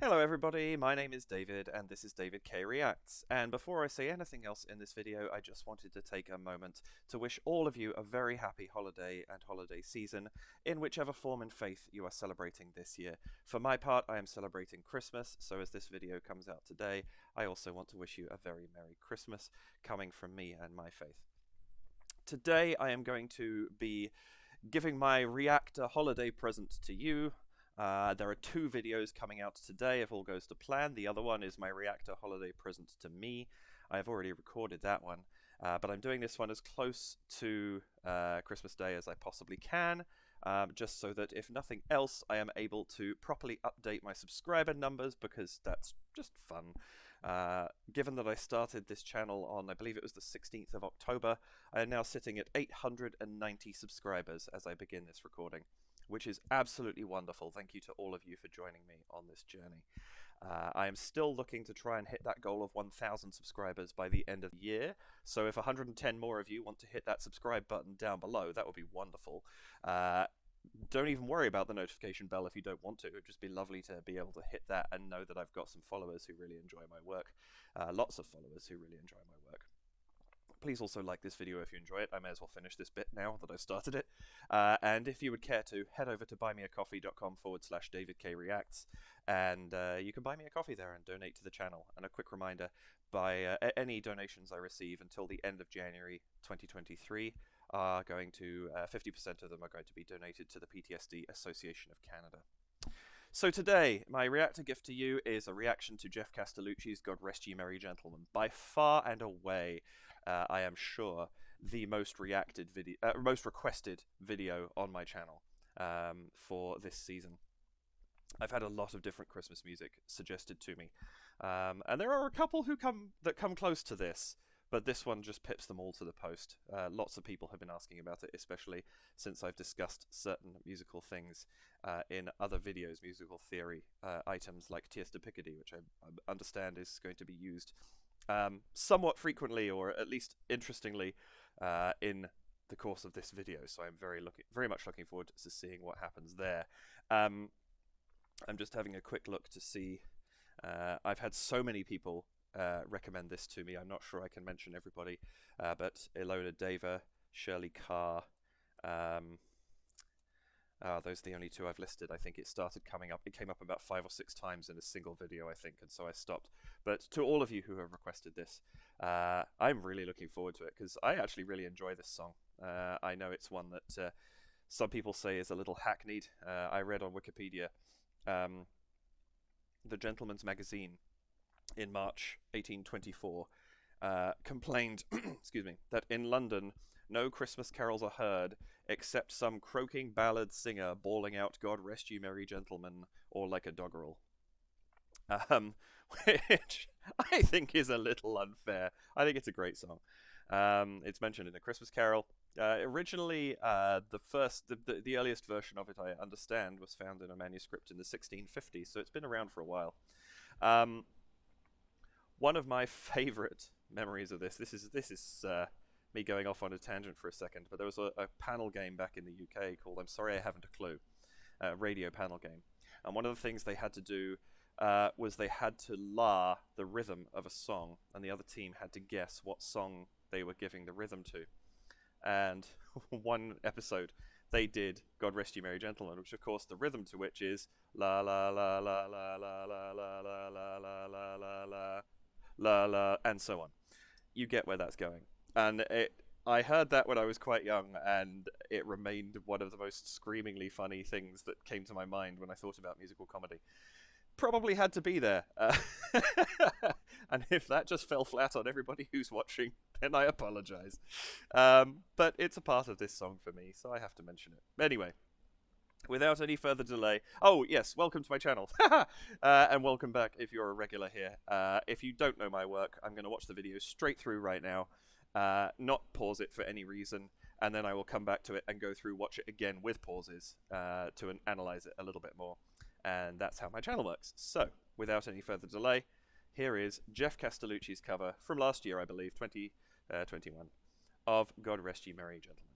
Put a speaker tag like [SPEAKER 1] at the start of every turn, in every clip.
[SPEAKER 1] Hello everybody, my name is David and this is David K Reacts, and before I say anything else in this video I just wanted to take a moment to wish all of you a very happy holiday and holiday season in whichever form and faith you are celebrating this year. For my part I am celebrating Christmas, so as this video comes out today I also want to wish you a very Merry Christmas coming from me and my faith. Today I am going to be giving my reactor holiday present to you. There are two videos coming out today if all goes to plan. The other one is my reactor holiday present to me. I have already recorded that one, but I'm doing this one as close to Christmas Day as I possibly can, just so that if nothing else I am able to properly update my subscriber numbers, because that's just fun. Given that I started this channel on, I believe it was the 16th of October, I am now sitting at 890 subscribers as I begin this recording, which is absolutely wonderful. Thank you to all of you for joining me on this journey. I am still looking to try and hit that goal of 1,000 subscribers by the end of the year, so if 110 more of you want to hit that subscribe button down below, that would be wonderful. Don't even worry about the notification bell if you don't want to. It would just be lovely to be able to hit that and know that I've got some followers who really enjoy my work. Lots of followers who really enjoy my work. Please also like this video if you enjoy it. I may as well finish this bit now that I've started it. And if you would care to, head over to buymeacoffee.com/DavidKReacts, and you can buy me a coffee there and donate to the channel. And a quick reminder, by any donations I receive until the end of January 2023 are going to, 50% of them are going to be donated to the PTSD Association of Canada. So today, my reactor gift to you is a reaction to Geoff Castellucci's God Rest Ye Merry Gentlemen. By far and away, I am sure, the most requested video on my channel for this season. I've had a lot of different Christmas music suggested to me, and there are a couple that come close to this, but this one just pips them all to the post. Lots of people have been asking about it, especially since I've discussed certain musical things in other videos, musical theory items like Tierce de Picardy, which I understand is going to be used somewhat frequently, or at least interestingly, in the course of this video. So I'm very much looking forward to seeing what happens there. I'm just having a quick look to see. I've had so many people recommend this to me. I'm not sure I can mention everybody, but Ilona Deva, Shirley Carr, those are the only two I've listed. I think it came up about 5 or 6 times in a single video, I think, and so I stopped. But to all of you who have requested this, I'm really looking forward to it, because I actually really enjoy this song. I know it's one that some people say is a little hackneyed. I read on Wikipedia, the Gentleman's Magazine in March 1824 complained excuse me, that in London no Christmas carols are heard except some croaking ballad singer bawling out "God rest you merry gentlemen," or like a doggerel. Which I think is a little unfair. I think it's a great song. It's mentioned in A Christmas Carol. Originally, the earliest version of it, I understand, was found in a manuscript in the 1650s, so it's been around for a while. One of my favourite memories of this is me going off on a tangent for a second, but there was a panel game back in the UK called I'm Sorry I Haven't a Clue, a radio panel game. And one of the things they had to do was they had to la the rhythm of a song, and the other team had to guess what song they were giving the rhythm to. And one episode they did God Rest You Merry Gentlemen, which of course the rhythm to which is la la la la la la la la la la la la la la la la, and so on. You get where that's going. And I heard that when I was quite young, and it remained one of the most screamingly funny things that came to my mind when I thought about musical comedy. Probably had to be there. And if that just fell flat on everybody who's watching, then I apologize. But it's a part of this song for me, so I have to mention it. Anyway, without any further delay... Oh, yes, welcome to my channel. And welcome back if you're a regular here. If you don't know my work, I'm going to watch the video straight through right now. Not pause it for any reason, and then I will come back to it and go through, watch it again with pauses to analyze it a little bit more. And that's how my channel works. So, without any further delay, here is Geoff Castellucci's cover from last year, I believe, 2021, of God Rest Ye Merry Gentlemen.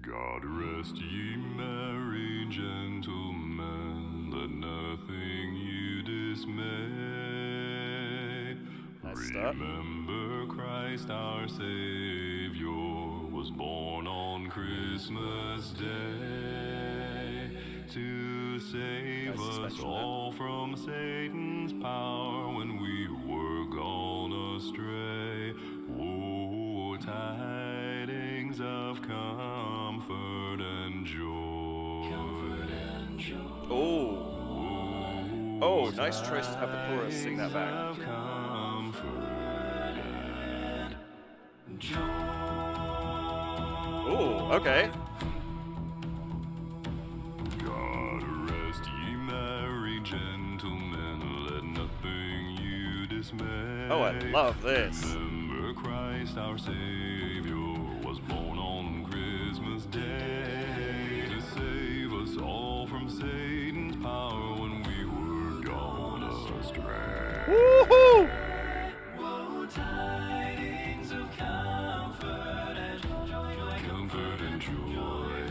[SPEAKER 2] God rest ye merry gentlemen, let dismay.
[SPEAKER 1] Nice start.
[SPEAKER 2] Remember Christ our Savior was born on Christmas Day to save
[SPEAKER 1] Nice
[SPEAKER 2] us
[SPEAKER 1] suspension there.
[SPEAKER 2] all from Satan's power when we were gone astray. Oh, tidings of comfort and joy. Comfort and joy.
[SPEAKER 1] Oh, nice choice to have the chorus sing that back. Oh, okay.
[SPEAKER 2] God rest ye merry gentlemen, let nothing you dismay.
[SPEAKER 1] Oh, I love this.
[SPEAKER 2] Remember Christ our Savior was born on Christmas Day to save us all from Satan's power when we were gone astray.
[SPEAKER 1] Woohoo!
[SPEAKER 2] Woe, tidings of comfort and joy, comfort and joy.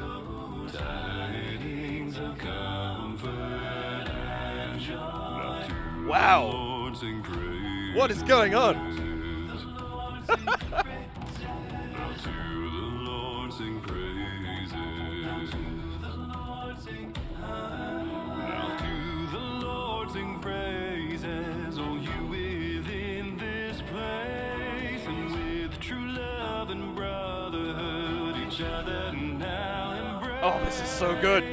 [SPEAKER 2] Tidings of comfort and joy.
[SPEAKER 1] Wow! What is going on?
[SPEAKER 2] Now to the Lord sing praises. Now to the Lord sing praises, all you within this place, and with true love and brotherhood each other now embrace.
[SPEAKER 1] Oh, this is so good.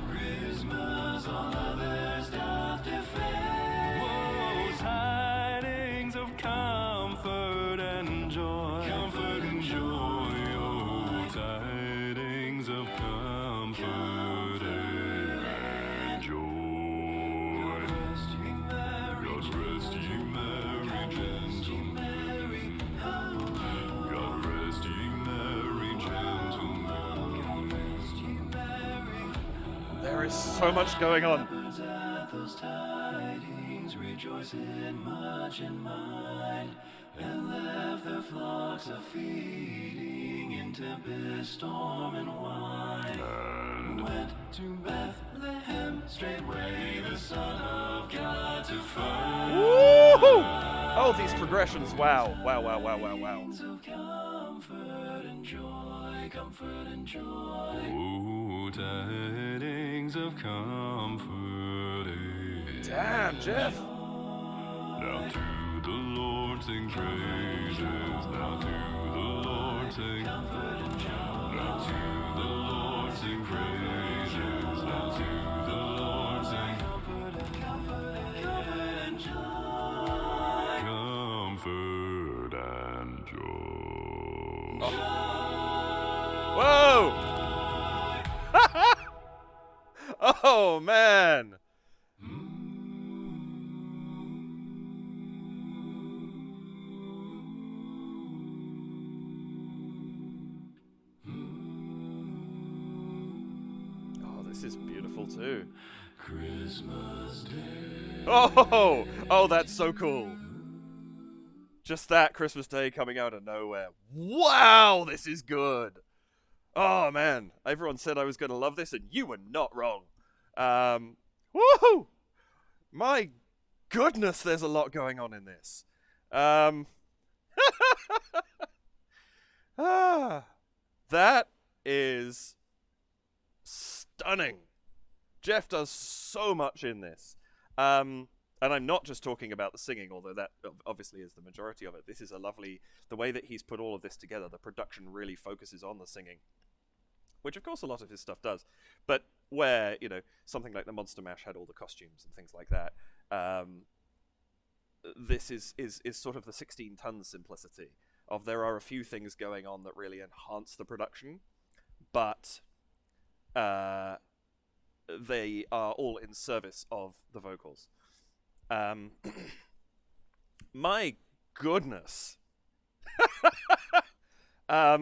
[SPEAKER 2] Christmas all others doth defend. Whoa, tidings of comfort and joy. Comfort and joy. Oh, tidings of comfort and joy. God rest ye merry gentlemen. God rest ye merry gentlemen.
[SPEAKER 1] There is so much going on.
[SPEAKER 2] Those tidings rejoice in much in mind, and left their flocks a feeding in tempest, storm, and wine, and went to Bethlehem straightway the Son of God to find.
[SPEAKER 1] Woohoo! Oh, these progressions. Wow. Wow, wow, wow, wow, wow.
[SPEAKER 2] Comfort and joy, comfort and joy. Oh, tidings of comfort.
[SPEAKER 1] Damn, Geoff.
[SPEAKER 2] Now to the Lord sing praises. Now to the Lord sing. Now to the Lord sing praises. Now to the Lord sing. Comfort and joy. Comfort and joy.
[SPEAKER 1] Whoa! Oh, man. Oh, this is beautiful too.
[SPEAKER 2] Christmas Day.
[SPEAKER 1] Oh, that's so cool. Just that Christmas Day coming out of nowhere. Wow, this is good. Oh, man. Everyone said I was going to love this, and you were not wrong. Woohoo! My goodness, there's a lot going on in this. That is stunning. Geoff does so much in this. And I'm not just talking about the singing, although that obviously is the majority of it. This is a lovely... The way that he's put all of this together, the production really focuses on the singing, which of course a lot of his stuff does. But where, you know, something like the Monster Mash had all the costumes and things like that, this is sort of the 16-ton simplicity of there are a few things going on that really enhance the production, but they are all in service of the vocals. My goodness. I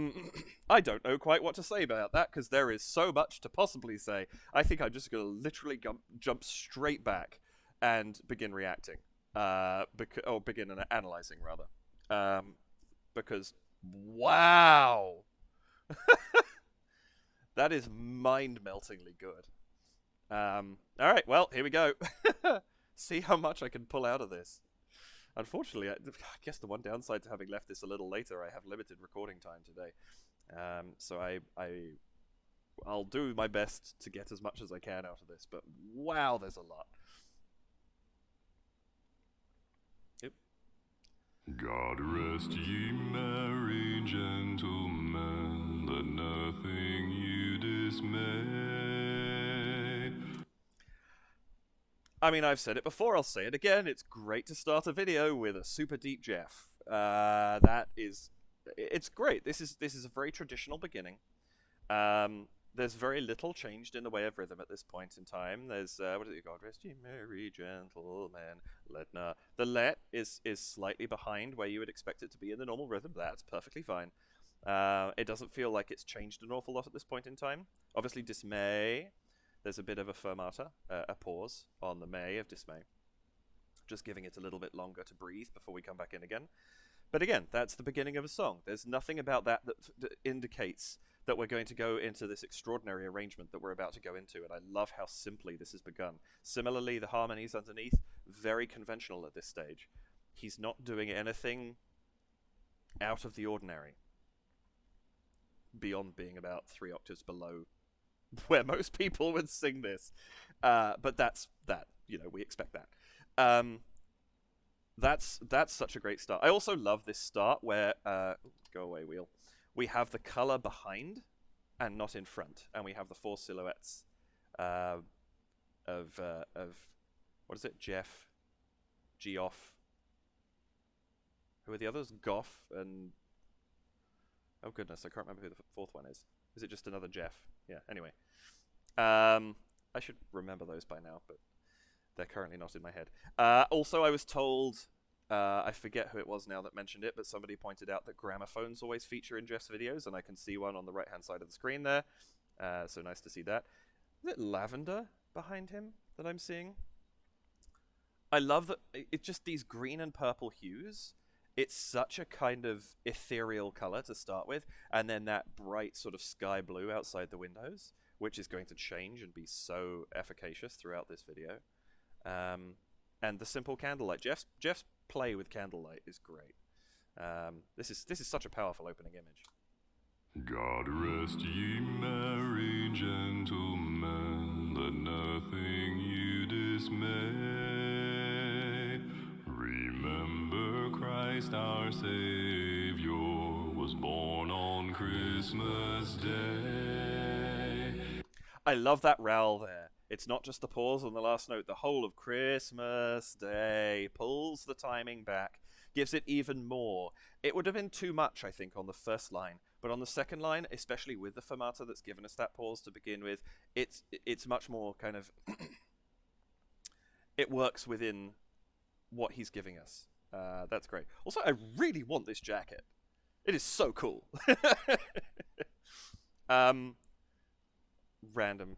[SPEAKER 1] don't know quite what to say about that, because there is so much to possibly say. I think I'm just going to literally jump straight back and begin reacting. Begin analyzing, rather. Because, wow! That is mind-meltingly good. All right, well, here we go. See how much I can pull out of this. Unfortunately, I guess the one downside to having left this a little later, I have limited recording time today. So I'll do my best to get as much as I can out of this, but wow, there's a lot. Yep.
[SPEAKER 2] God rest ye merry gentlemen, let nothing you dismay.
[SPEAKER 1] I mean, I've said it before, I'll say it again. It's great to start a video with a super deep Geoff. It's great. This is a very traditional beginning. There's very little changed in the way of rhythm at this point in time. There's what is it? God rest ye merry gentlemen, let not. The let is slightly behind where you would expect it to be in the normal rhythm. That's perfectly fine. It doesn't feel like it's changed an awful lot at this point in time. Obviously, dismay. There's a bit of a fermata, a pause on the may of dismay. Just giving it a little bit longer to breathe before we come back in again. But again, that's the beginning of a song. There's nothing about that indicates that we're going to go into this extraordinary arrangement that we're about to go into, and I love how simply this has begun. Similarly, the harmonies underneath, very conventional at this stage. He's not doing anything out of the ordinary, beyond being about 3 octaves below where most people would sing this. But that's that. We expect that. That's such a great start. I also love this start where go away wheel. We have the color behind and not in front, and we have the 4 silhouettes of what is it? Geoff. Who are the others? Goff and oh goodness, I can't remember who the 4th one is. Is it just another Geoff? Yeah. Anyway, I should remember those by now, but they're currently not in my head. Also, I was told, I forget who it was now that mentioned it, but somebody pointed out that gramophones always feature in Geoff's videos, and I can see one on the right-hand side of the screen there. So nice to see that. Is it lavender behind him that I'm seeing? I love that it's just these green and purple hues. It's such a kind of ethereal color to start with, and then that bright sort of sky blue outside the windows, which is going to change and be so efficacious throughout this video. And the simple candlelight. Geoff's play with candlelight is great. This is such a powerful opening image.
[SPEAKER 2] God rest ye merry gentlemen, let nothing you dismay. Remember Christ our Savior was born on Christmas Day.
[SPEAKER 1] I love that rowl there. It's not just the pause on the last note. The whole of Christmas Day pulls the timing back, gives it even more. It would have been too much, I think, on the first line. But on the second line, especially with the fermata that's given us that pause to begin with, it's much more kind of... it works within what he's giving us. That's great. Also, I really want this jacket. It is so cool. Random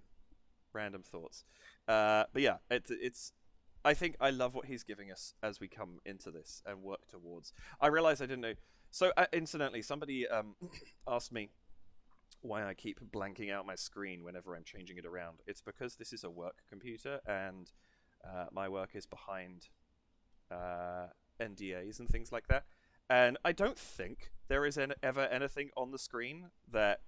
[SPEAKER 1] thoughts. But yeah, it's. I think I love what he's giving us as we come into this and work towards. I realize I didn't know. So incidentally, somebody asked me why I keep blanking out my screen whenever I'm changing it around. It's because this is a work computer and my work is behind NDAs and things like that. And I don't think there is ever anything on the screen that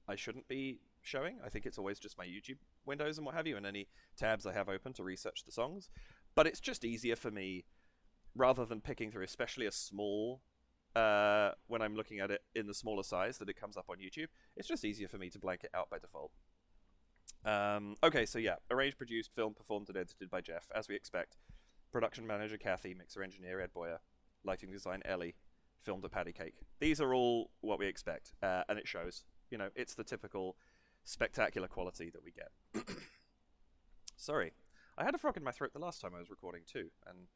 [SPEAKER 1] I shouldn't be showing. I think it's always just my YouTube windows and what have you, and any tabs I have open to research the songs. But it's just easier for me, rather than picking through, especially a small, when I'm looking at it in the smaller size that it comes up on YouTube, it's just easier for me to blank it out by default. Okay, so yeah, arranged, produced, filmed, performed, and edited by Geoff, as we expect. Production manager Kathy, mixer engineer Ed Boyer, lighting design Ellie, filmed a patty cake. These are all what we expect, and it shows. It's the typical spectacular quality that we get. Sorry, I had a frog in my throat the last time I was recording too, and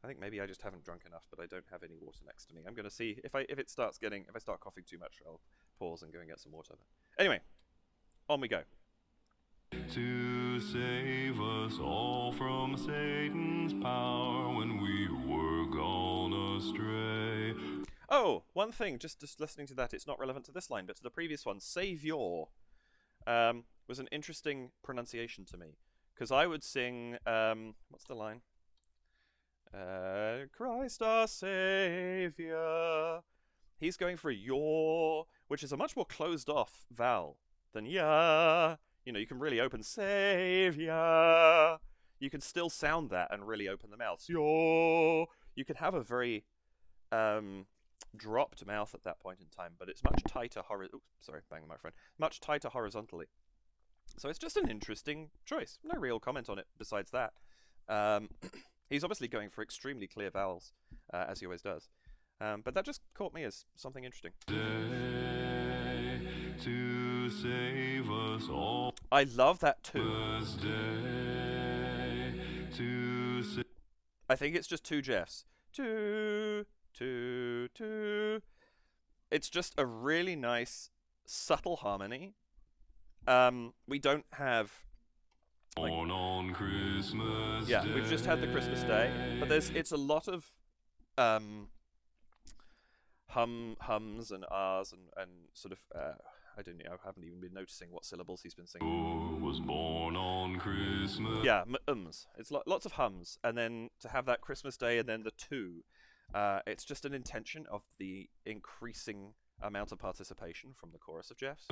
[SPEAKER 1] I think maybe I just haven't drunk enough, but I don't have any water next to me. I'm gonna see if I start coughing too much, I'll pause and go and get some water. Anyway, on we go.
[SPEAKER 2] To save us all from Satan's power when we were gone astray.
[SPEAKER 1] Oh, one thing, just listening to that, it's not relevant to this line, but to the previous one, Savior, was an interesting pronunciation to me, Because I would sing, what's the line? Christ our Saviour. He's going for your, which is a much more closed off vowel than ya. You know, you can really open Saviour. You can still sound that and really open the mouth. Your. You can have a very dropped mouth at that point in time, but it's much tighter much tighter horizontally. So it's just an interesting choice. No real comment on it besides that. He's obviously going for extremely clear vowels, as he always does. But that just caught me as something interesting.
[SPEAKER 2] To save us all.
[SPEAKER 1] I love that too. I think it's just two Geoffs. Two. It's just a really nice, subtle harmony. We don't have...
[SPEAKER 2] Born on Christmas
[SPEAKER 1] yeah, we've just had the Christmas Day, but it's a lot of hums and ahs and sort of I don't know. I haven't even been noticing what syllables he's been singing.
[SPEAKER 2] Was born on Christmas.
[SPEAKER 1] Yeah, ums. It's lots of hums, and then to have that Christmas Day and then the two, it's just an intention of the increasing amount of participation from the chorus of Geoff's.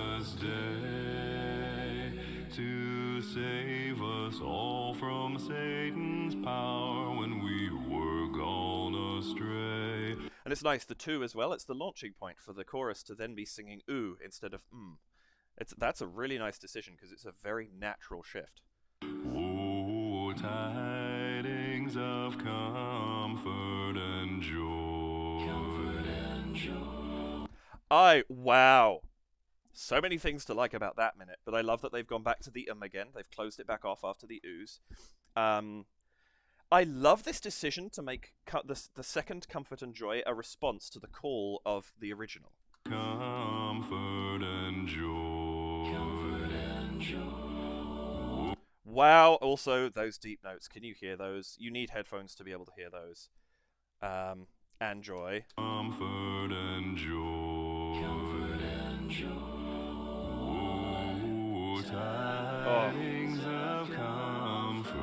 [SPEAKER 2] To save us all from Satan's power when we were gone astray.
[SPEAKER 1] And it's nice, the two as well, it's the launching point for the chorus to then be singing ooh instead of That's a really nice decision because it's a very natural shift.
[SPEAKER 2] Oh, tidings of comfort and joy. Comfort and joy.
[SPEAKER 1] Wow. So many things to like about that minute, but I love that they've gone back to the again. They've closed it back off after the oohs. I love this decision to make the second Comfort and Joy a response to the call of the original.
[SPEAKER 2] Comfort and joy. Comfort and joy.
[SPEAKER 1] Wow, also those deep notes. Can you hear those? You need headphones to be able to hear those. And joy.
[SPEAKER 2] Comfort and joy. Comfort and joy. Tidings of comfort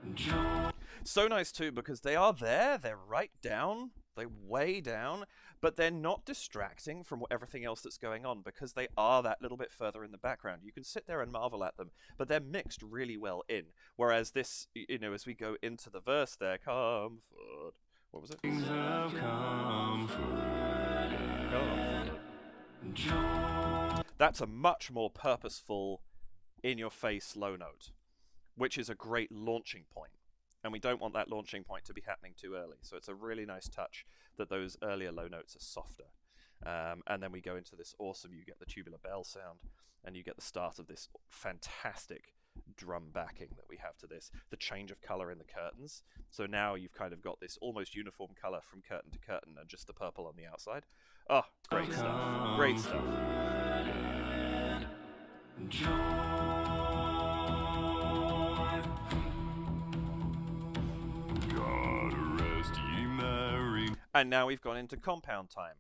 [SPEAKER 2] and joy.
[SPEAKER 1] So nice too, because they are there, they're right down, they're way down, but they're not distracting from everything else that's going on because they are that little bit further in the background. You can sit there and marvel at them, but they're mixed really well in. Whereas this, you know, as we go into the verse there, comfort, what was it?
[SPEAKER 2] Tidings of comfort and joy.
[SPEAKER 1] That's a much more purposeful, in-your-face low note, which is a great launching point. And we don't want that launching point to be happening too early. So it's a really nice touch that those earlier low notes are softer. And then we go into this awesome, you get the tubular bell sound, and you get the start of this fantastic drum backing that we have to this. The change of colour in the curtains. So now you've kind of got this almost uniform colour from curtain to curtain and just the purple on the outside. Oh, great stuff. Great stuff. And now we've gone into compound time.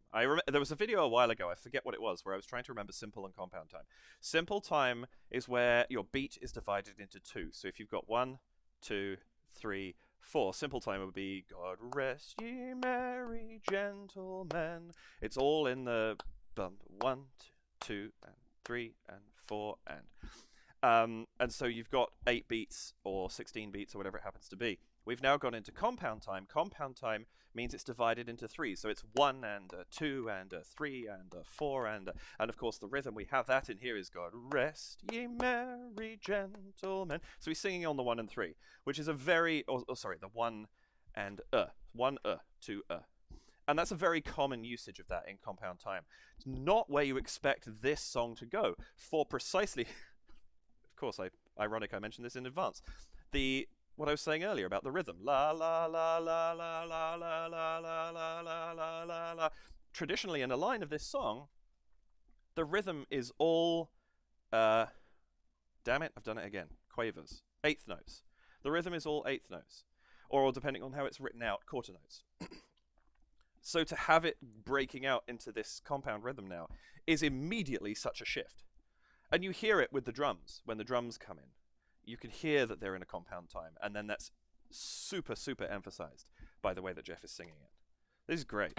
[SPEAKER 1] There was a video a while ago, I forget what it was, where I was trying to remember simple and compound time. Simple time is where your beat is divided into two. So if you've got 1, 2, 3, 4, simple time would be God rest ye merry gentlemen. It's all in the 1, 2, and 3, and 4, and so you've got 8 beats or 16 beats or whatever it happens to be. We've now gone into compound time. Compound time means it's divided into 3. So it's 1 and 2 and 3 and 4 and of course the rhythm, we have that in here is God rest ye merry gentlemen. So he's singing on the 1 and 3, which is a very, the 1 and 1 2 And that's a very common usage of that in compound time. It's not where you expect this song to go for precisely, of course, ironic I mentioned this in advance, what I was saying earlier about the rhythm. La la la la la la la la la la la la la la. Traditionally, in a line of this song, the rhythm is all damn it, I've done it again. Quavers. Eighth notes. The rhythm is all eighth notes. Or depending on how it's written out, quarter notes. So to have it breaking out into this compound rhythm now is immediately such a shift. And you hear it with the drums. When the drums come in, you can hear that they're in a compound time, and then that's super, super emphasized by the way that Geoff is singing it. This is great.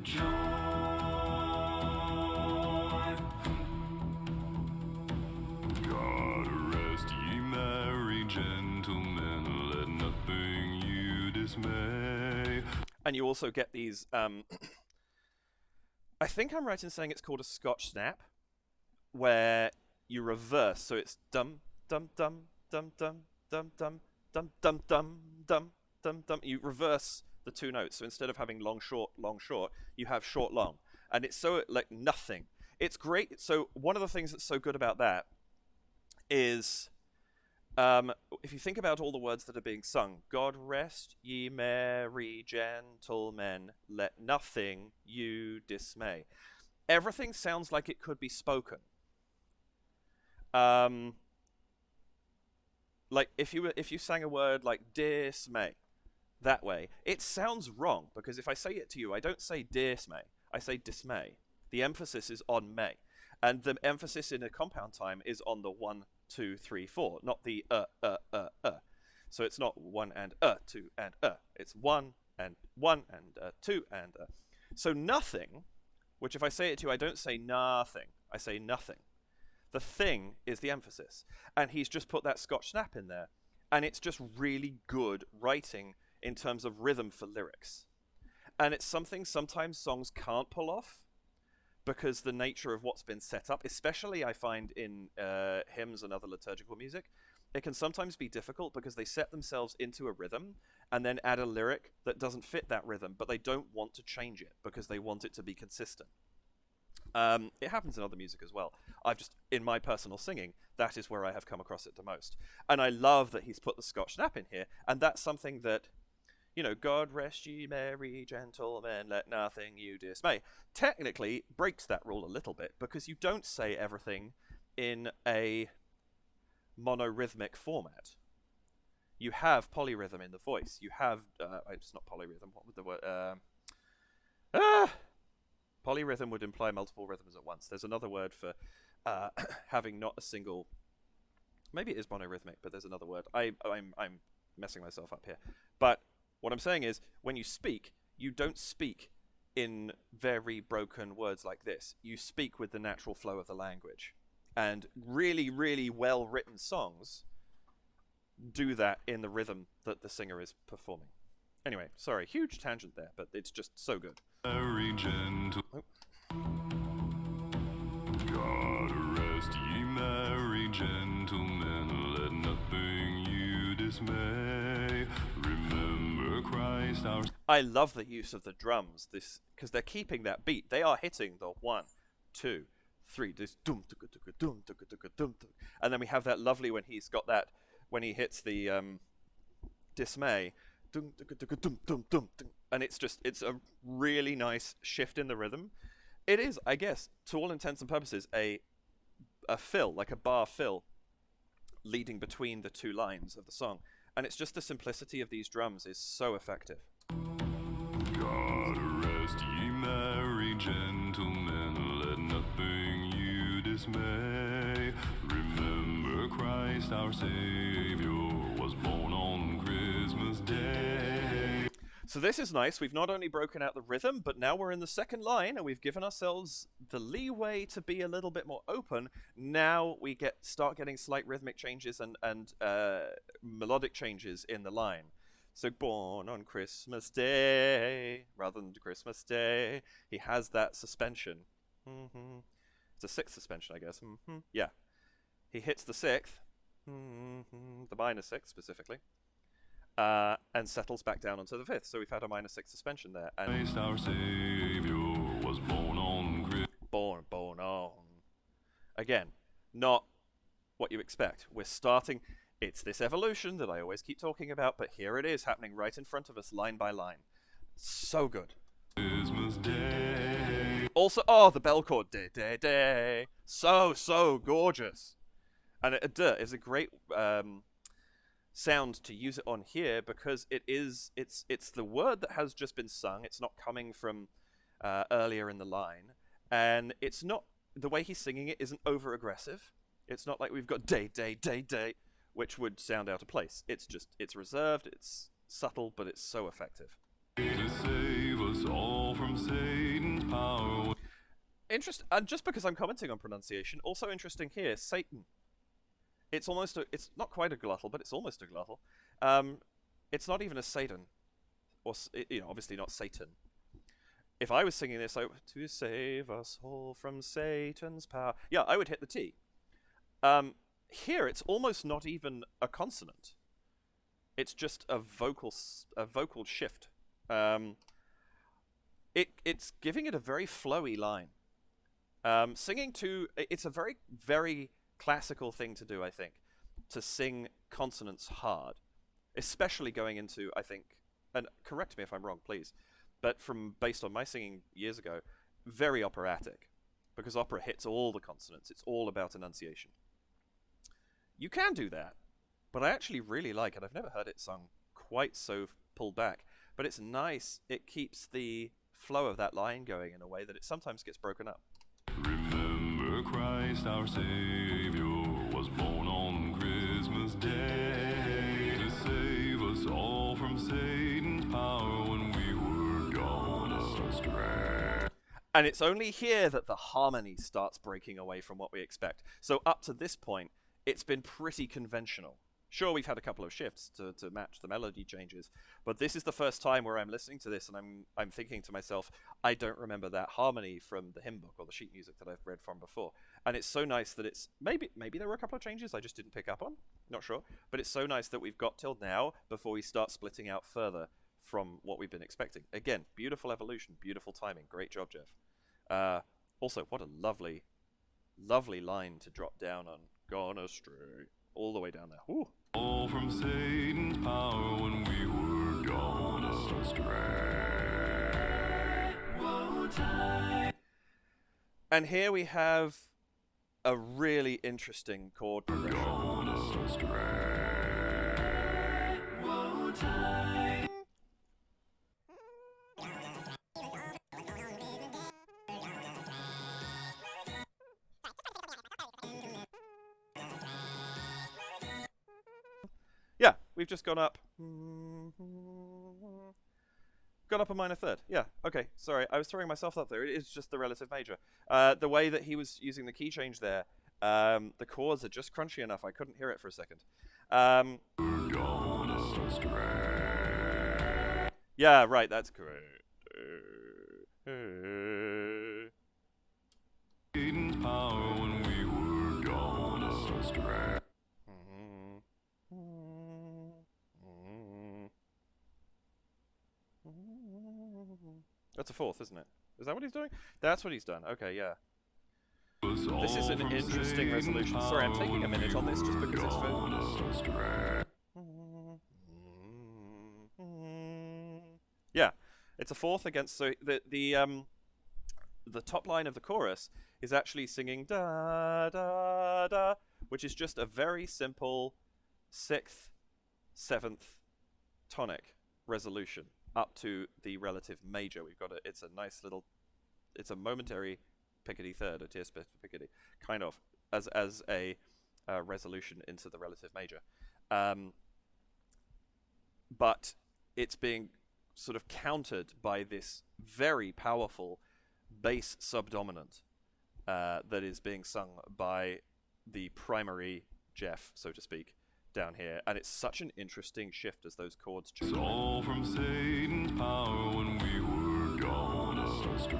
[SPEAKER 2] Joy. God rest ye merry gentlemen, let nothing you dismay.
[SPEAKER 1] And you also get these, I think I'm right in saying it's called a Scotch snap, where you reverse, so it's dum dum dum dum dum dum dum dum dum dum dum dum dum. You reverse the two notes, so instead of having long short, you have short long, and it's so like nothing. It's great. So one of the things that's so good about that is, if you think about all the words that are being sung, God rest ye merry gentlemen, let nothing you dismay. Everything sounds like it could be spoken. Like if you sang a word like dismay that way, it sounds wrong, because if I say it to you, I don't say dismay, I say dismay. The emphasis is on may, and the emphasis in a compound time is on the 1, 2, 3, 4, not the So it's not 1 and 2 and It's 1 and 1 and 2 and So nothing, which if I say it to you, I don't say nothing, I say nothing. The thing is the emphasis, and he's just put that Scotch snap in there, and it's just really good writing in terms of rhythm for lyrics. And it's something sometimes songs can't pull off because the nature of what's been set up, especially I find in hymns and other liturgical music, it can sometimes be difficult because they set themselves into a rhythm and then add a lyric that doesn't fit that rhythm, but they don't want to change it because they want it to be consistent. It happens in other music as well. In my personal singing, that is where I have come across it the most. And I love that he's put the Scotch snap in here, and that's something that, God rest ye merry gentlemen, let nothing you dismay, technically breaks that rule a little bit, because you don't say everything in a monorhythmic format. You have polyrhythm in the voice. You have, it's not polyrhythm, what would the word, polyrhythm would imply multiple rhythms at once. There's another word for having not a single, maybe it is monorhythmic, but there's another word. I'm messing myself up here. But what I'm saying is, when you speak, you don't speak in very broken words like this. You speak with the natural flow of the language. And really, really well-written songs do that in the rhythm that the singer is performing. Anyway, sorry, huge tangent there, but it's just so good.
[SPEAKER 2] Merry gentle. God rest ye merry gentlemen, let nothing you dismay. Remember Christ our...
[SPEAKER 1] I love the use of the drums, because they're keeping that beat. They are hitting the 1, 2, 3, this dum dum dum, and then we have that lovely when he's got that, when he hits the dismay, dum dum dum dum, and it's a really nice shift in the rhythm. It is, I guess, to all intents and purposes, a fill, like a bar fill, leading between the two lines of the song, and it's just the simplicity of these drums is so effective.
[SPEAKER 2] God rest ye merry gentlemen, let nothing you dismay. Remember Christ our Savior was born on Christmas Day.
[SPEAKER 1] So this is nice. We've not only broken out the rhythm, but now we're in the second line, and we've given ourselves the leeway to be a little bit more open. Now we start getting slight rhythmic changes and melodic changes in the line. So born on Christmas Day, rather than Christmas Day. He has that suspension. It's a sixth suspension, I guess. Yeah. He hits the sixth, the minor sixth specifically, and settles back down onto the fifth. So we've had a minor sixth suspension there. And
[SPEAKER 2] Christ our Savior was born on Christmas.
[SPEAKER 1] Born on. Again, not what you expect. We're starting... It's this evolution that I always keep talking about, but here it is happening right in front of us, line by line. So good.
[SPEAKER 2] Christmas Day.
[SPEAKER 1] Also, the bell chord, day, day, day. So gorgeous. And it is a great sound to use it on here, because it's the word that has just been sung. It's not coming from earlier in the line, and it's not the way he's singing it isn't over aggressive. It's not like we've got day, day, day, day, which would sound out of place. It's reserved, it's subtle, but it's so effective.
[SPEAKER 2] To save us all from Satan's power.
[SPEAKER 1] And just because I'm commenting on pronunciation, also interesting here, Satan. It's not quite a glottal, but it's almost a glottal. It's not even a Satan, or obviously not Satan. If I was singing this, to save us all from Satan's power, yeah, I would hit the T. Here, it's almost not even a consonant. It's just a vocal shift. It's giving it a very flowy line. It's a very, very classical thing to do, I think, to sing consonants hard, especially going into, I think, and correct me if I'm wrong, please, but based on my singing years ago, very operatic, because opera hits all the consonants. It's all about enunciation. You can do that, but I actually really like it. I've never heard it sung quite so pulled back, but it's nice. It keeps the flow of that line going in a way that it sometimes gets broken up.
[SPEAKER 2] Remember Christ our Savior was born on Christmas Day to save us all from Satan's power when we were gone astray.
[SPEAKER 1] And it's only here that the harmony starts breaking away from what we expect. So up to this point, it's been pretty conventional. Sure, we've had a couple of shifts to match the melody changes, but this is the first time where I'm listening to this and I'm thinking to myself, I don't remember that harmony from the hymn book or the sheet music that I've read from before. And it's so nice that it's maybe there were a couple of changes I just didn't pick up on, not sure, but it's so nice that we've got till now before we start splitting out further from what we've been expecting. Again, beautiful evolution, beautiful timing, great job, Geoff. Also, what a lovely line to drop down on. Gone astray. All the way down there. Ooh.
[SPEAKER 2] All from Satan's power when we were gone astray. Woe time.
[SPEAKER 1] And here we have a really interesting chord progression.
[SPEAKER 2] Gone astray. Woe time.
[SPEAKER 1] Yeah, we've just gone up. Gone up a minor third. Yeah, okay, sorry. I was throwing myself up there. It is just the relative major. The way that he was using the key change there, the chords are just crunchy enough. I couldn't hear it for a second. Yeah, right, that's great.
[SPEAKER 2] Satan's power when we were gone astray.
[SPEAKER 1] That's a fourth, isn't it? Is that what he's doing? That's what he's done. Okay, yeah. This is an interesting resolution. Sorry, I'm taking a minute on this just because it's for... Yeah, it's a fourth against... So the top line of the chorus is actually singing da da da, which is just a very simple 6th, 7th tonic resolution up to the relative major. We've got it's a nice little, it's a momentary pickety third, a tierce pickety, kind of as a resolution into the relative major, but it's being sort of countered by this very powerful bass subdominant that is being sung by the primary Geoff, so to speak, down here, and it's such an interesting shift as those chords change.
[SPEAKER 2] All from Satan's power when we were gone astray.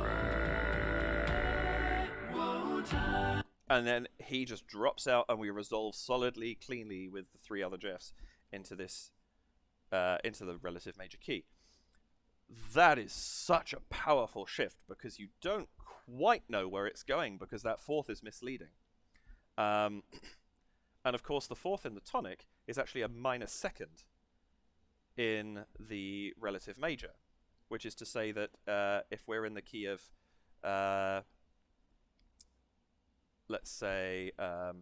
[SPEAKER 2] Woe time.
[SPEAKER 1] And then he just drops out, and we resolve solidly, cleanly with the 3 other Geoffs into this, into the relative major key. That is such a powerful shift because you don't quite know where it's going because that 4th is misleading. And of course, the 4th in the tonic is actually a minor 2nd in the relative major, which is to say that if we're in the key of, let's say, no,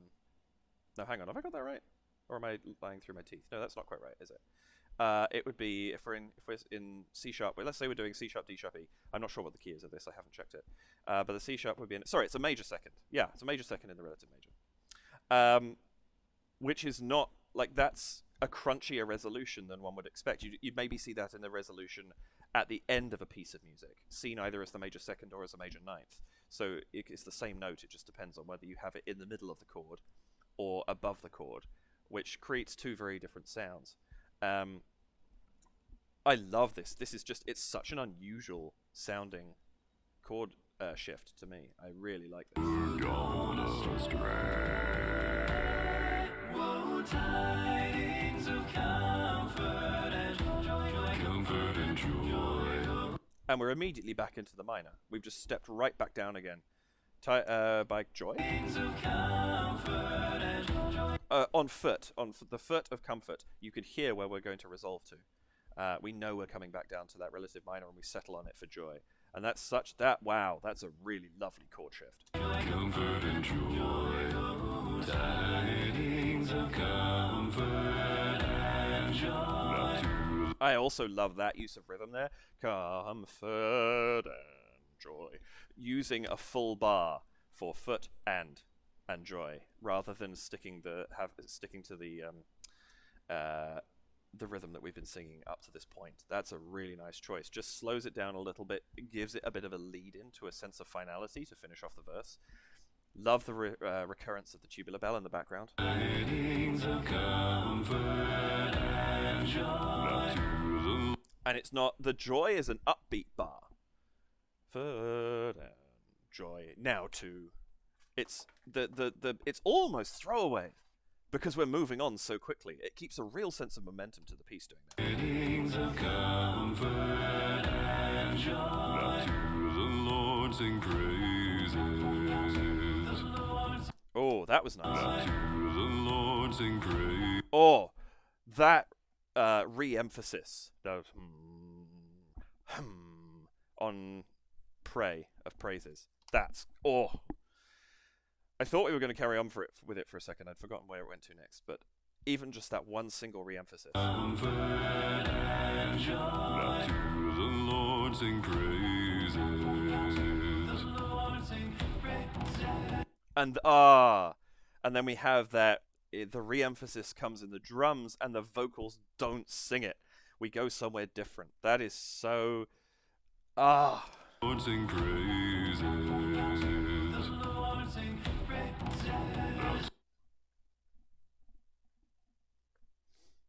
[SPEAKER 1] hang on, have I got that right? Or am I lying through my teeth? No, that's not quite right, is it? It would be if we're in C sharp. Well, let's say we're doing C sharp, D sharp, E. I'm not sure what the key is of this. I haven't checked it. But the C sharp would be sorry, it's a major second. Yeah, it's a major second in the relative major. Which is not like that's a crunchier resolution than one would expect. You'd maybe see that in the resolution at the end of a piece of music, seen either as the major second or as a major ninth. So it's the same note. It just depends on whether you have it in the middle of the chord or above the chord, which creates two very different sounds. I love this. This is it's such an unusual sounding chord shift to me. I really like this.
[SPEAKER 2] Tidings of comfort and joy.
[SPEAKER 1] And we're immediately back into the minor. We've just stepped right back down again. By joy? On foot. The foot of comfort. You could hear where we're going to resolve to. We know we're coming back down to that relative minor and we settle on it for joy. And that's wow, that's a really lovely chord shift.
[SPEAKER 2] Comfort and joy. Tidings of comfort and joy.
[SPEAKER 1] I also love that use of rhythm there. Comfort and joy. Using a full bar for foot and joy, rather than sticking to the rhythm that we've been singing up to this point. That's a really nice choice. Just slows it down a little bit. It gives it a bit of a lead into a sense of finality to finish off the verse. Love the recurrence of the tubular bell in the background. And it's not, the joy is an upbeat bar. Foot and joy. Now to, it's it's almost throwaway because we're moving on so quickly. It keeps a real sense of momentum to the piece doing that. Oh, that was nice. Oh, that re-emphasis on pray of praises. That's I thought we were going to carry on with it for a second. I'd forgotten where it went to next, but even just that one single re-emphasis. And then we have that the re-emphasis comes in the drums and the vocals don't sing it. We go somewhere different. That is so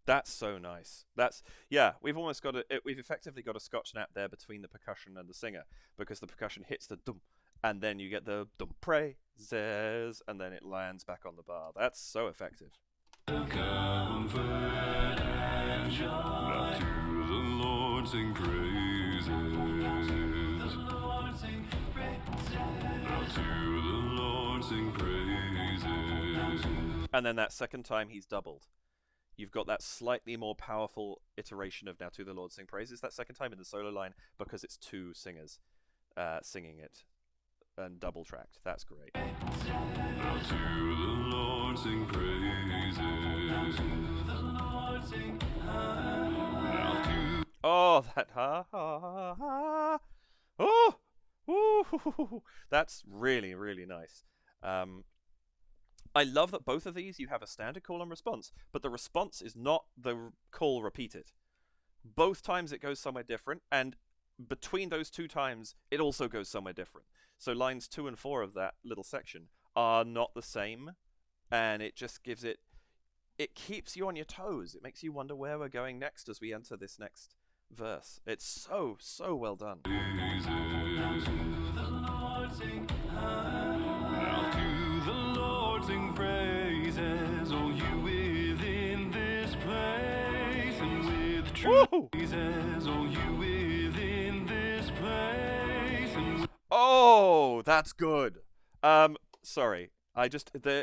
[SPEAKER 1] That's so nice. We've almost got we've effectively got a Scotch snap there between the percussion and the singer, because the percussion hits the dum, and then you get the dum praises, and then it lands back on the bar. That's so effective. And then that second time he's doubled. You've got that slightly more powerful iteration of Now to the Lord Sing Praises that second time in the solo line, because it's two singers singing it and double tracked. That's great. Now to the Lord sing praises. Oh, that ha ha ha. Oh, ooh, that's really, really nice. I love that both of these you have a standard call and response, but the response is not the call repeated. Both times it goes somewhere different, and between those two times it also goes somewhere different. So lines 2 and 4 of that little section are not the same, and it just gives it keeps you on your toes. It makes you wonder where we're going next as we enter this next verse. It's so, so well done. Sing praises, all you within this place, and with praises, all you within this place. And oh, that's good. Sorry,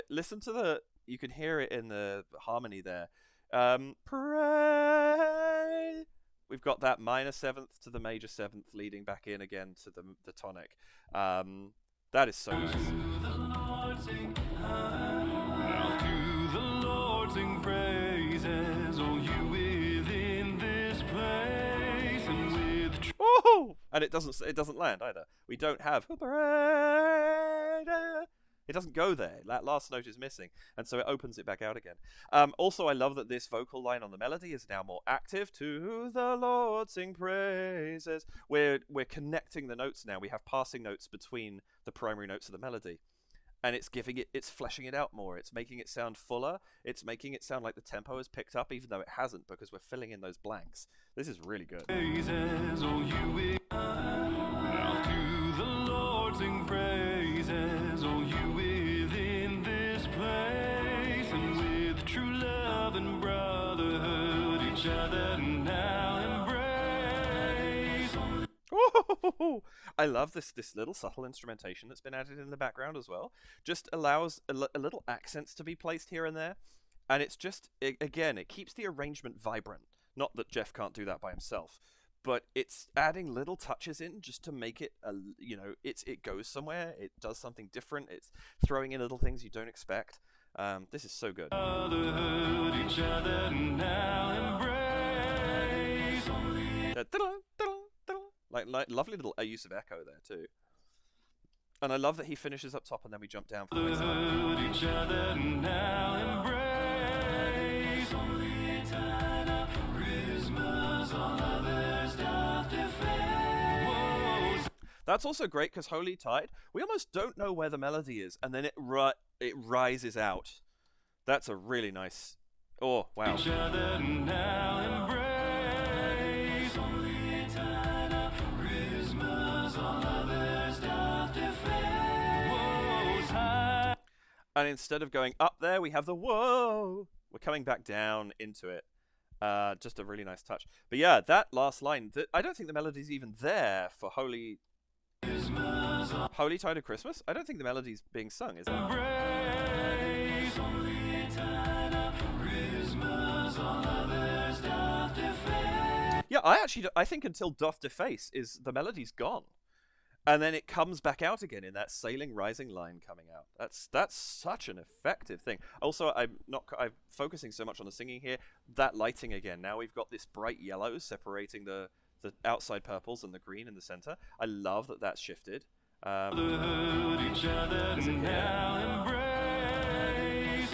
[SPEAKER 1] listen to you can hear it in the harmony there. Pray. We've got that minor seventh to the major seventh, leading back in again to the tonic. That is so nice. Now to the Lord sing praises, all you within And it doesn't land either. We don't have operator. It doesn't go there. That last note is missing, and so it opens it back out again. Also, I love that this vocal line on the melody is now more active. To the Lord sing praises. We're connecting the notes now. We have passing notes between the primary notes of the melody, and it's fleshing it out more. It's making it sound fuller. It's making it sound like the tempo has picked up, even though it hasn't, because we're filling in those blanks. This is really good.
[SPEAKER 2] Praises, oh, you now to the Lord sing praises, oh, you within this place, and with true love and brotherhood each other now embrace.
[SPEAKER 1] Ooh, I love this little subtle instrumentation that's been added in the background as well. Just allows a little accents to be placed here and there, and it's just again, it keeps the arrangement vibrant. Not that Geoff can't do that by himself, but it's adding little touches in just to make it it goes somewhere. It does something different. It's throwing in little things you don't expect. This is so good.
[SPEAKER 2] Each other now embrace.
[SPEAKER 1] Like lovely little use of echo there too. And I love that he finishes up top and then we jump down for the next line.
[SPEAKER 2] Each other now embrace. Christmas, all others doth defend.
[SPEAKER 1] That's also great because Holy Tide, we almost don't know where the melody is, and then it rises out. That's a really nice. Oh wow!
[SPEAKER 2] Each other now embrace. Christmas, all others doth defend.
[SPEAKER 1] And instead of going up there, we have the whoa. We're coming back down into it. Just a really nice touch. But yeah, that last line, I don't think the melody's even there for Holy Tide of Christmas. I don't think the melody's being sung, is it? Yeah, I think until Doth Deface is the melody's gone. And then it comes back out again in that sailing rising line coming out. That's such an effective thing. Also, I'm focusing so much on the singing here. That lighting again. Now we've got this bright yellow separating the outside purples and the green in the center. I love that that's shifted.
[SPEAKER 2] Each other now embrace.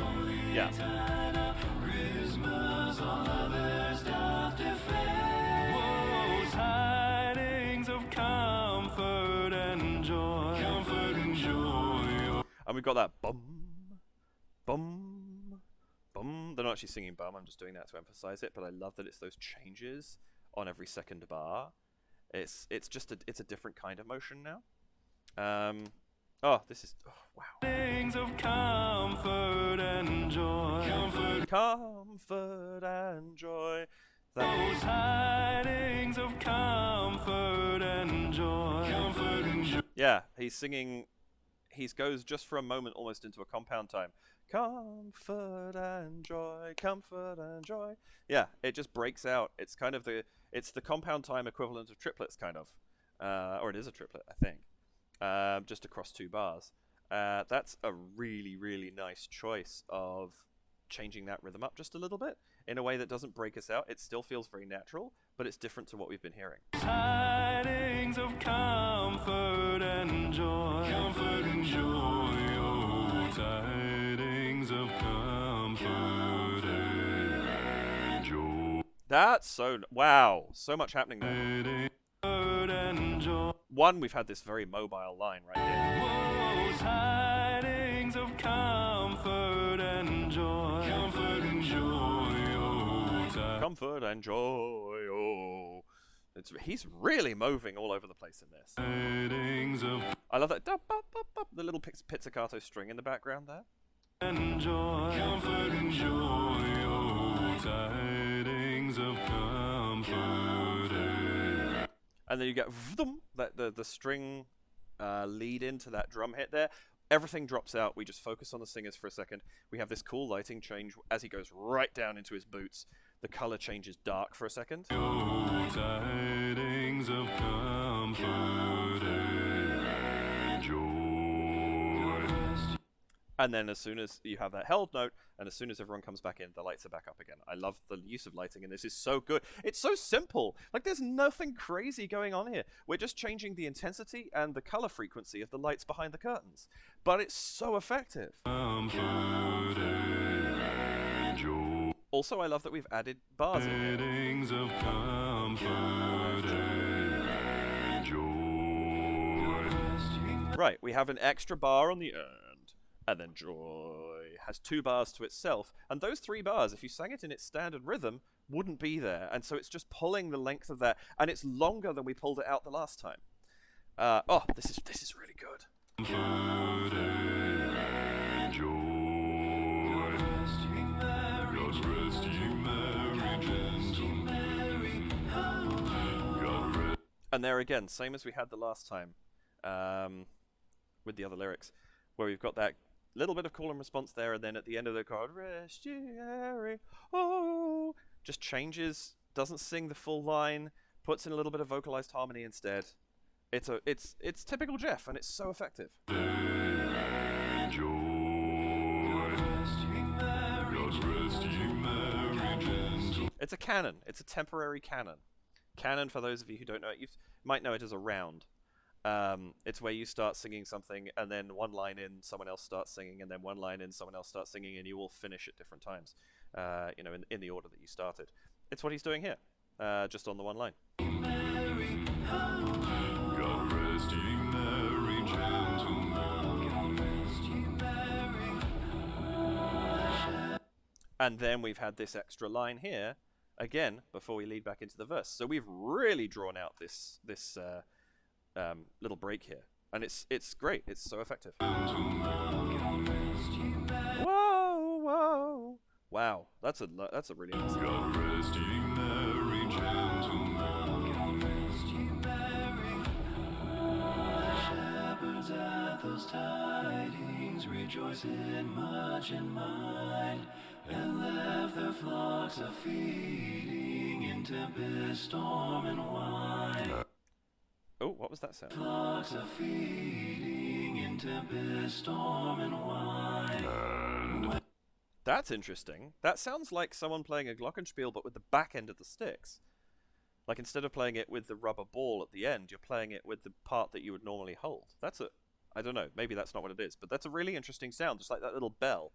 [SPEAKER 1] Yeah.
[SPEAKER 2] Christmas, all others doth defend. Woe, tidings of comfort and joy. Comfort and joy.
[SPEAKER 1] And we've got that bum, bum, bum. They're not actually singing bum. I'm just doing that to emphasize it. But I love that it's those changes on every second bar. It's a different kind of motion now. This is wow.
[SPEAKER 2] Things of comfort and joy.
[SPEAKER 1] Comfort and joy.
[SPEAKER 2] Those tidings of comfort and joy. Comfort and joy.
[SPEAKER 1] Yeah, he's singing. He goes just for a moment almost into a compound time. Comfort and joy, comfort and joy. Yeah, it just breaks out. It's kind of the compound time equivalent of triplets, kind of, or it is a triplet, I think. Just across 2 bars. That's a really, really nice choice of changing that rhythm up just a little bit in a way that doesn't break us out. It still feels very natural, but it's different to what we've been hearing.
[SPEAKER 2] Tidings of comfort and joy. Comfort and joy. Oh, tidings of comfort and joy.
[SPEAKER 1] That's so wow, so much happening there.
[SPEAKER 2] And joy.
[SPEAKER 1] One, we've had this very mobile line right here.
[SPEAKER 2] Oh, tidings of comfort and joy. Comfort and joy. Oh,
[SPEAKER 1] comfort and joy. Oh, he's really moving all over the place in this.
[SPEAKER 2] tidings of
[SPEAKER 1] I love that. The little pizzicato string in the background there.
[SPEAKER 2] and joy. Comfort and joy. Oh, tidings of comfort.
[SPEAKER 1] And then you get the string lead into that drum hit there. Everything drops out. We just focus on the singers for a second. We have this cool lighting change as he goes right down into his boots. The color changes dark for a second.
[SPEAKER 2] Oh, tidings of comfort and joy.
[SPEAKER 1] And then as soon as you have that held note, and as soon as everyone comes back in, the lights are back up again. I love the use of lighting, and this is so good. It's so simple. Like, there's nothing crazy going on here. We're just changing the intensity and the color frequency of the lights behind the curtains. But it's so effective. Also, I love that we've added bars in here. Right, we have an extra bar on the end, and then joy has 2 bars to itself, and those 3 bars, if you sang it in its standard rhythm, wouldn't be there, and so it's just pulling the length of that, and it's longer than we pulled it out the last time. Oh, this is really good. And there again, same as we had the last time, with the other lyrics, where we've got that little bit of call and response there, and then at the end of the chord, rest ye merry, oh, just changes, doesn't sing the full line, puts in a little bit of vocalized harmony instead. It's typical Geoff, and it's so effective. It's a canon. It's a temporary canon. Canon, for those of you who don't know it, you might know it as a round. It's where you start singing something, and then one line in, someone else starts singing, and then one line in, someone else starts singing, and you all finish at different times, in the order that you started. It's what he's doing here, just on the one line. And then we've had this extra line here, again, before we lead back into the verse. So we've really drawn out this little break here, and it's great. It's so effective. Whoa, whoa, wow! That's a really nice
[SPEAKER 2] Shepherds at those tidings, rejoicing much in mind, and left their flocks a feeding in tempest, storm, and wine.
[SPEAKER 1] Oh, what was that sound?
[SPEAKER 2] Flocks are feeding in tempest, storm, and wine.
[SPEAKER 1] That's interesting. That sounds like someone playing a glockenspiel, but with the back end of the sticks. Like, instead of playing it with the rubber ball at the end, you're playing it with the part that you would normally hold. I don't know, maybe that's not what it is, but that's a really interesting sound, just like that little bell.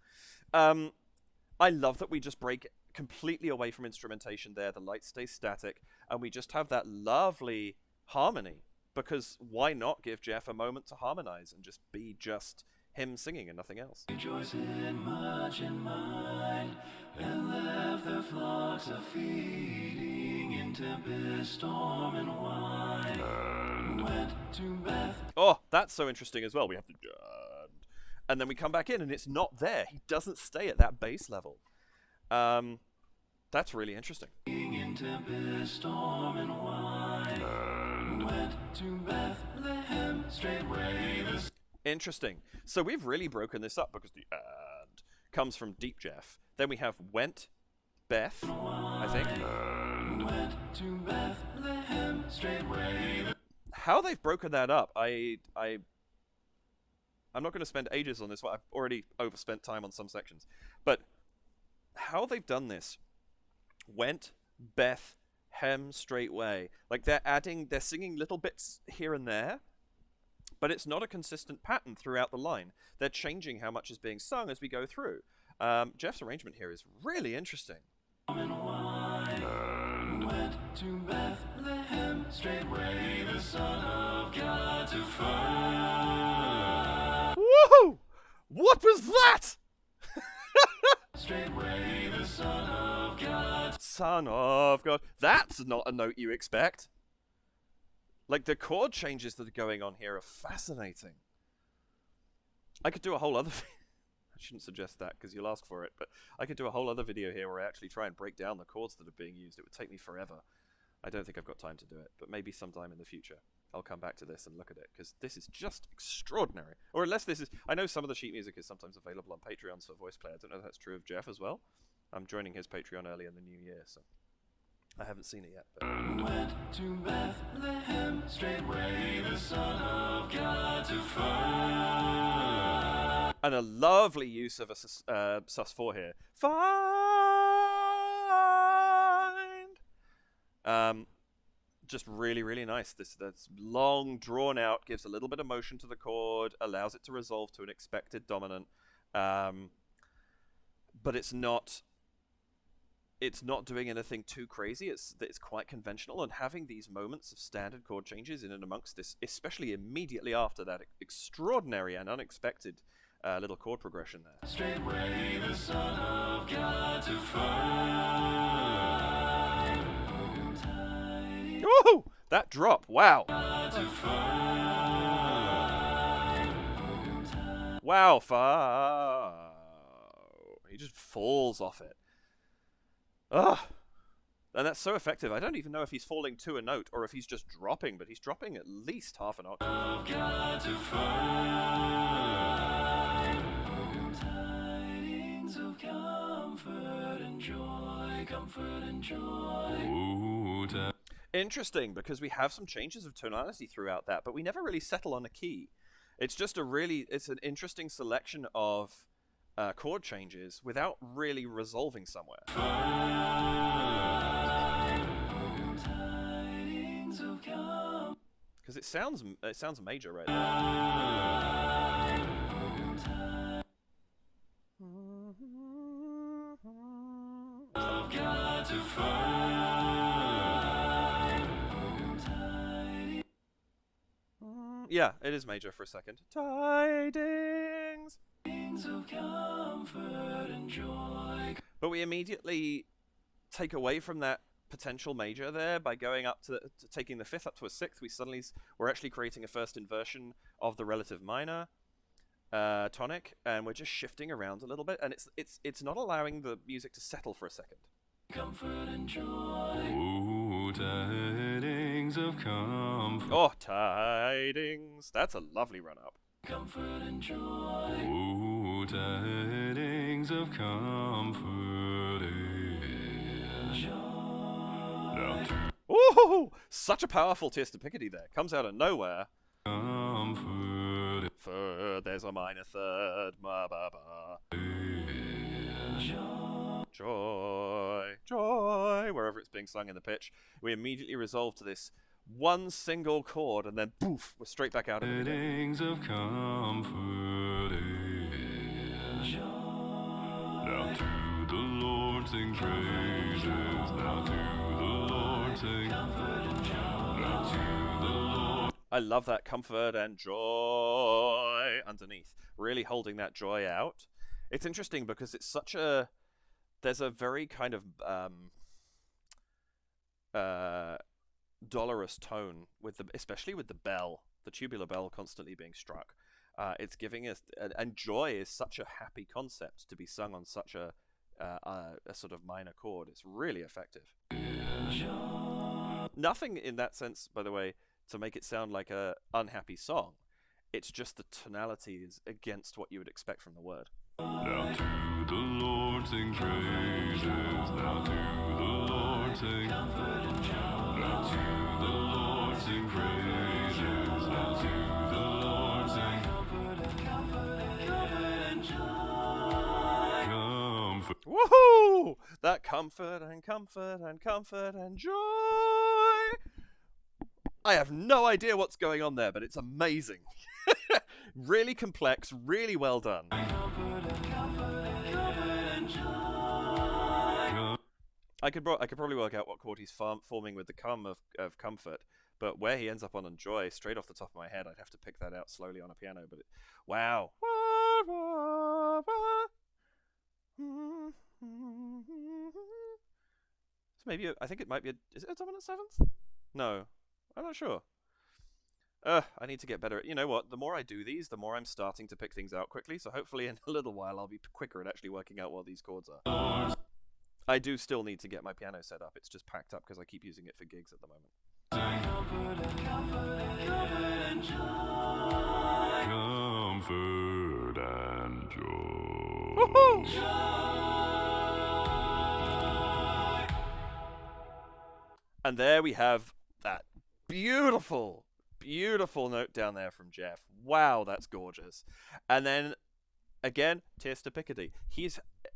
[SPEAKER 1] I love that we just break completely away from instrumentation there, the lights stay static, and we just have that lovely harmony. Because why not give Geoff a moment to harmonize and just be just him singing and nothing else?
[SPEAKER 2] Rejoicing much in mind, and left their flocks a feeding in tempest, storm, and wine. And went to Beth.
[SPEAKER 1] Oh, that's so interesting as well. We have to... And then we come back in and it's not there. He doesn't stay at that bass level. That's really interesting.
[SPEAKER 2] In tempest, storm, and wine. And went to Bethlehem straightway.
[SPEAKER 1] Interesting. So we've really broken this up because the and comes from deep Geoff. Then we have went, Beth, I think.
[SPEAKER 2] And went to Bethlehem straightway.
[SPEAKER 1] How they've broken that up, I'm not going to spend ages on this one. I've already overspent time on some sections. But how they've done this, went, Beth, hem, straightway. Like they're singing little bits here and there, but it's not a consistent pattern throughout the line. They're changing how much is being sung as we go through. Geoff's arrangement here is really interesting.
[SPEAKER 2] And went to Bethlehem straightway, the Son of God to find.
[SPEAKER 1] Woohoo! What was that?
[SPEAKER 2] Straightway, the Son of God.
[SPEAKER 1] Son of God. That's not a note you expect. Like, the chord changes that are going on here are fascinating. I could do a whole other... I shouldn't suggest that because you'll ask for it, but I could do a whole other video here where I actually try and break down the chords that are being used. It would take me forever. I don't think I've got time to do it, but maybe sometime in the future I'll come back to this and look at it, because this is just extraordinary. Or unless this is... I know some of the sheet music is sometimes available on Patreons for voice play. I don't know if that's true of Geoff as well. I'm joining his Patreon early in the new year, so I haven't seen it yet. But...
[SPEAKER 2] And went to Bethlehem straightway, the Son of God to find.
[SPEAKER 1] And a lovely use of a sus4 here. Find. Just really, really nice. That's long, drawn out, gives a little bit of motion to the chord, allows it to resolve to an expected dominant. But it's not doing anything too crazy. It's quite conventional, and having these moments of standard chord changes in and amongst this, especially immediately after that extraordinary and unexpected little chord progression there.
[SPEAKER 2] Straightway the Son of God to find.
[SPEAKER 1] Woohoo! That drop, wow. Wow, he just falls off it. Ugh. And that's so effective. I don't even know if he's falling to a note or if he's just dropping, but he's dropping at least half an octave.
[SPEAKER 2] Tidings of comfort and joy, comfort and joy.
[SPEAKER 1] Interesting, because we have some changes of tonality throughout that, but we never really settle on a key. It's just it's an interesting selection of chord changes without really resolving somewhere. Because it sounds major right there. Yeah, it is major for a second. Tidings of comfort and joy. But we immediately take away from that potential major there by going up to taking the fifth up to a sixth. We're actually creating a first inversion of the relative minor tonic, and we're just shifting around a little bit, and it's not allowing the music to settle for a second. Comfort and joy.
[SPEAKER 2] Oh, tidings of comfort.
[SPEAKER 1] Oh, tidings. That's a lovely run-up.
[SPEAKER 2] Comfort and joy. Oh, tidings of comfort and joy.
[SPEAKER 1] Ooh, such a powerful tierce to Picardy there. Comes out of nowhere.
[SPEAKER 2] Comfort.
[SPEAKER 1] Third, there's a minor third. Ma ba ba. Joy, joy, wherever it's being sung in the pitch. We immediately resolve to this one single chord, and then poof, we're straight back out of it again.
[SPEAKER 2] Of comfort and joy. Now to the Lord sing praises. Now to the Lord sing comfort and joy. Now to the Lord.
[SPEAKER 1] I love that comfort and joy underneath, really holding that joy out. It's interesting because it's such a there's a very kind of dolorous tone especially with the bell, the tubular bell constantly being struck. It's giving us, and joy is such a happy concept to be sung on such a sort of minor chord. It's really effective. Nothing in that sense, by the way, to make it sound like a unhappy song. It's just the tonality is against what you would expect from the word.
[SPEAKER 2] Now to the Lord sing praises. Now to the Lord sing comfort and joy. Now to the Lord sing praises. Now to the Lord sing comfort and joy. Comfort.
[SPEAKER 1] Woohoo! That comfort and joy. I have no idea what's going on there, but it's amazing. Really complex, really well done. I could probably work out what chord he's forming with the cum of comfort, but where he ends up on joy, straight off the top of my head, I'd have to pick that out slowly on a piano. But wow! So maybe I think it might be is it a dominant seventh? No, I'm not sure. I need to get better. You know what? The more I do these, the more I'm starting to pick things out quickly. So hopefully in a little while I'll be quicker at actually working out what these chords are. I do still need to get my piano set up. It's just packed up because I keep using it for gigs at the moment.
[SPEAKER 2] Comfort and joy.
[SPEAKER 1] Woohoo! And there we have that beautiful note down there from Geoff. Wow, that's gorgeous. And then Again, Tears to Picardy.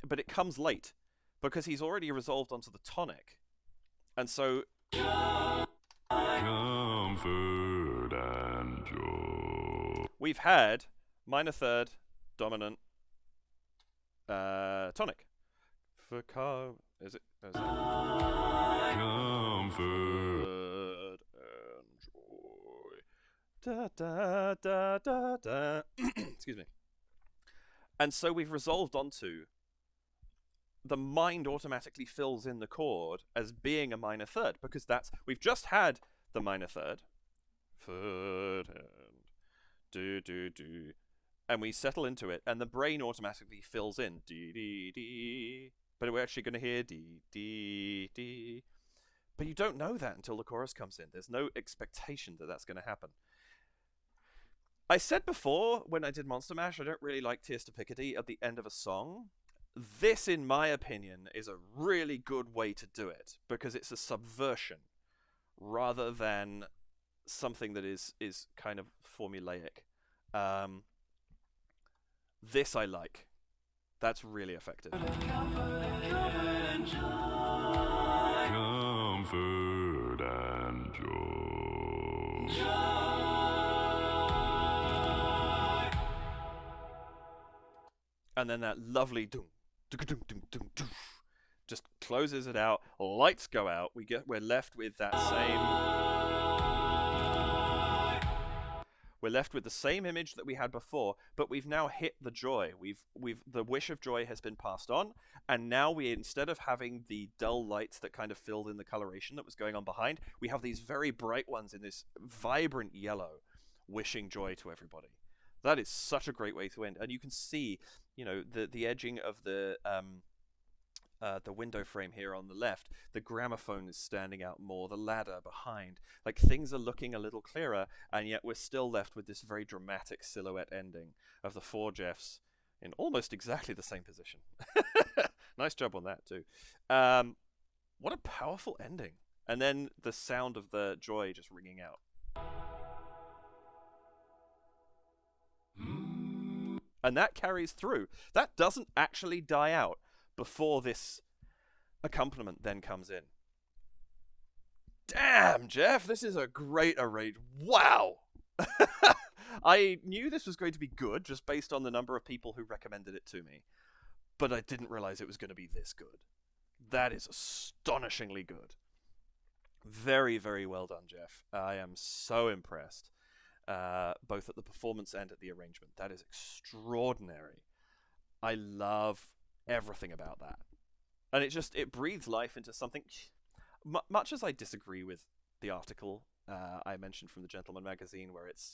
[SPEAKER 1] But it comes late because he's already resolved onto the tonic, and so
[SPEAKER 2] Comfort and joy.
[SPEAKER 1] we've had minor third, dominant, tonic. For is it? Comfort and joy. Da da da da da. Excuse me. And so we've resolved onto the mind automatically fills in the chord as being a minor third, because we've just had the minor third. Third and do do do. And we settle into it, and the brain automatically fills in dee dee dee. But we're actually going to hear dee dee dee. But you don't know that until the chorus comes in. There's no expectation that that's going to happen. I said before, when I did Monster Mash, I don't really like Tears to Picardy at the end of a song. This, in my opinion, is a really good way to do it, because it's a subversion, rather than something that is kind of formulaic. This I like. That's really effective.
[SPEAKER 2] Comfort and joy.
[SPEAKER 1] And then that lovely doom, doom, doom, doom, doom, just closes it out. Lights go out. We're left with that same. We're left with the same image that we had before, but we've now hit the joy. The wish of joy has been passed on, and now instead of having the dull lights that kind of filled in the coloration that was going on behind, we have these very bright ones in this vibrant yellow, wishing joy to everybody. That is such a great way to end, and you can see, the edging of the window frame here on the left. The gramophone is standing out more, the ladder behind. Like, things are looking a little clearer, and yet we're still left with this very dramatic silhouette ending of the four Geoffs in almost exactly the same position. Nice job on that too. What a powerful ending. And then the sound of the joy just ringing out. And that carries through. That doesn't actually die out before this accompaniment then comes in. Damn, Geoff, this is a great arrangement. Wow! I knew this was going to be good just based on the number of people who recommended it to me, but I didn't realize it was going to be this good. That is astonishingly good. Very, very well done, Geoff. I am so impressed, both at the performance and at the arrangement. That is extraordinary. I love everything about that, and it breathes life into something. Much as I disagree with the article I mentioned from the Gentleman magazine, where it's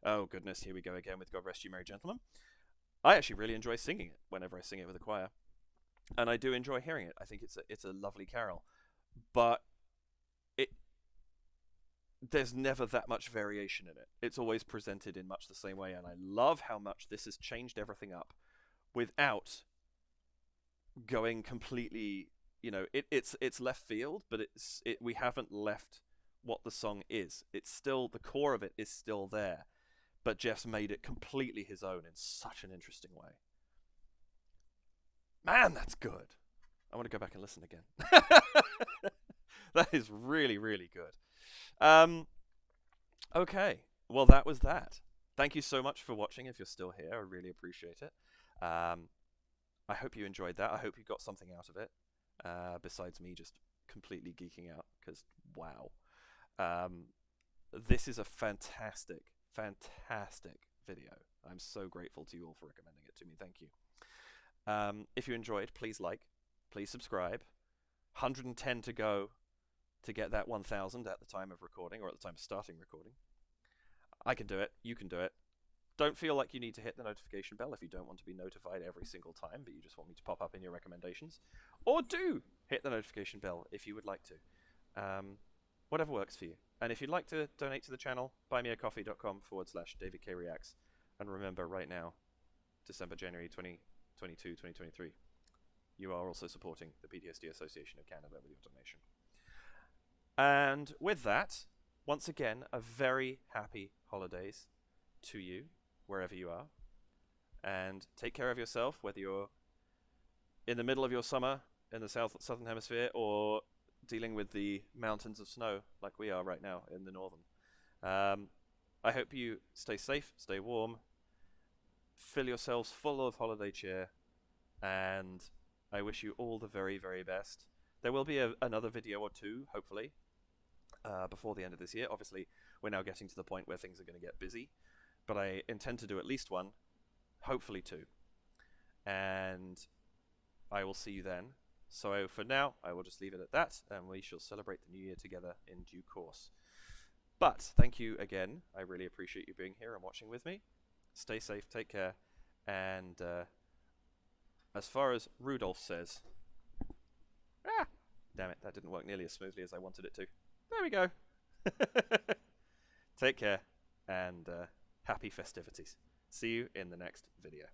[SPEAKER 1] oh goodness, here we go again with God Rest You Merry Gentlemen, I actually really enjoy singing it whenever I sing it with a choir, and I do enjoy hearing it. I think it's a lovely carol, but there's never that much variation in it. It's always presented in much the same way, and I love how much this has changed everything up without going completely, it's left field, but we haven't left what the song is. It's still, the core of it is still there, but Geoff's made it completely his own in such an interesting way. Man, that's good. I want to go back and listen again. That is really, really good. Okay, well, that was that. Thank you so much for watching. If you're still here, I really appreciate it. I hope you enjoyed that. I hope you got something out of it, besides me just completely geeking out, because wow. This is a fantastic, fantastic video. I'm so grateful to you all for recommending it to me. Thank you. If you enjoyed, please like, please subscribe. 110 to go to get that 1,000 at the time of recording, or at the time of starting recording. I can do it. You can do it. Don't feel like you need to hit the notification bell if you don't want to be notified every single time, but you just want me to pop up in your recommendations. Or do hit the notification bell if you would like to. Whatever works for you. And if you'd like to donate to the channel, buymeacoffee.com/DavidKReacts. And remember, right now, December, January 2022, 2023, you are also supporting the PTSD Association of Canada with your donation. And with that, once again, a very happy holidays to you, wherever you are. and take care of yourself, whether you're in the middle of your summer in the southern hemisphere or dealing with the mountains of snow like we are right now in the northern. I hope you stay safe, stay warm, fill yourselves full of holiday cheer, and I wish you all the very, very best. There will be another video or two, hopefully, before the end of this year. Obviously, we're now getting to the point where things are going to get busy, but I intend to do at least one, hopefully two. And I will see you then. So for now, I will just leave it at that, and we shall celebrate the new year together in due course. But thank you again. I really appreciate you being here and watching with me. Stay safe, take care, and as far as Rudolph says... Ah! Damn it, that didn't work nearly as smoothly as I wanted it to. There we go. Take care, and happy festivities. See you in the next video.